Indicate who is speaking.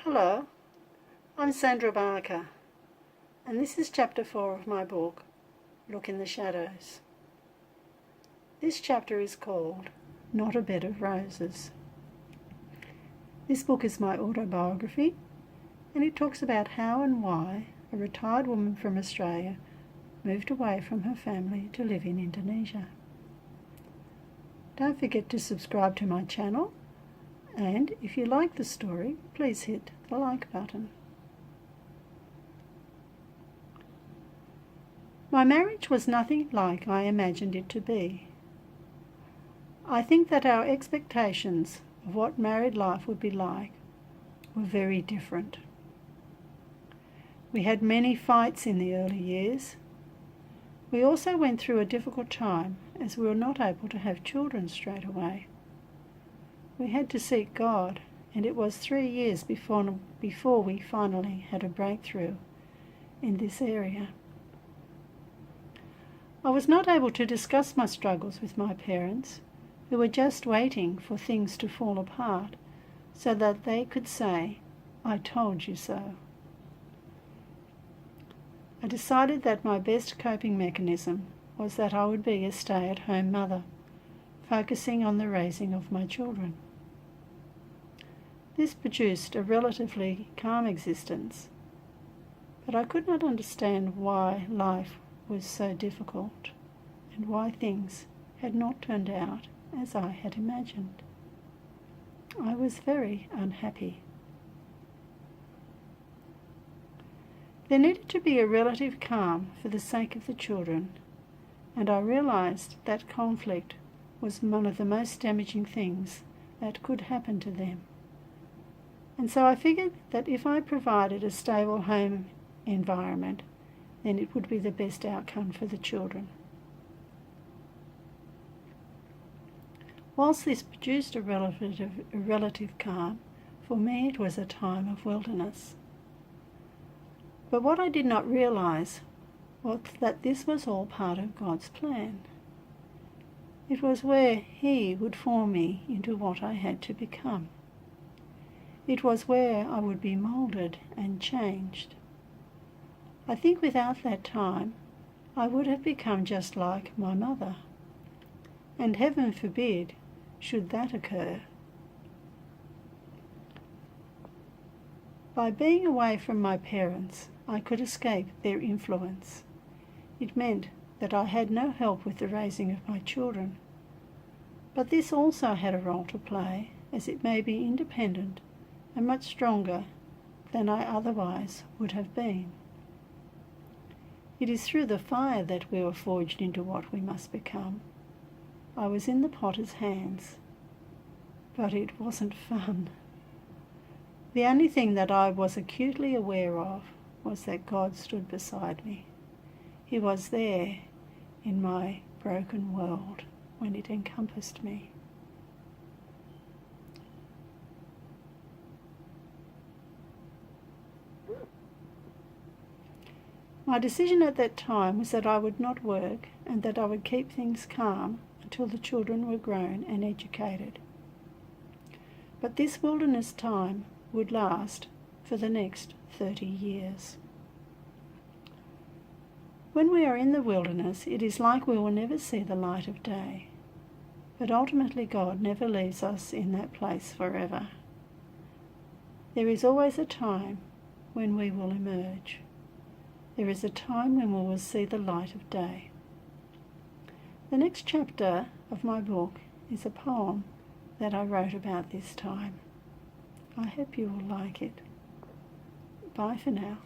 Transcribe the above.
Speaker 1: Hello, I'm Sandra Barker, and this is chapter 4 of my book, Look in the Shadows. This chapter is called Not a Bed of Roses. This book is my autobiography, and it talks about how and why a retired woman from Australia moved away from her family to live in Indonesia. Don't forget to subscribe to my channel, and if you like the story, please hit the like button. My marriage was nothing like I imagined it to be. I think that our expectations of what married life would be like were very different. We had many fights in the early years. We also went through a difficult time as we were not able to have children straight away. We had to seek God, and it was 3 years before we finally had a breakthrough in this area. I was not able to discuss my struggles with my parents, who were just waiting for things to fall apart so that they could say, "I told you so." I decided that my best coping mechanism was that I would be a stay-at-home mother, focusing on the raising of my children. This produced a relatively calm existence, but I could not understand why life was so difficult and why things had not turned out as I had imagined. I was very unhappy. There needed to be a relative calm for the sake of the children, and I realized that conflict was one of the most damaging things that could happen to them. And so I figured that if I provided a stable home environment, then it would be the best outcome for the children. Whilst this produced a relative calm, for me it was a time of wilderness. But what I did not realize was that this was all part of God's plan. It was where He would form me into what I had to become. It was where I would be moulded and changed. I think without that time, I would have become just like my mother. And heaven forbid, should that occur. By being away from my parents, I could escape their influence. It meant that I had no help with the raising of my children. But this also had a role to play, as it made me independent and much stronger than I otherwise would have been. It is through the fire that we were forged into what we must become. I was in the potter's hands, but it wasn't fun. The only thing that I was acutely aware of was that God stood beside me. He was there in my broken world when it encompassed me. My decision at that time was that I would not work and that I would keep things calm until the children were grown and educated. But this wilderness time would last for the next 30 years. When we are in the wilderness, it is like we will never see the light of day. But ultimately God never leaves us in that place forever. There is always a time when we will emerge. There is a time when we will see the light of day. The next chapter of my book is a poem that I wrote about this time. I hope you will like it. Bye for now.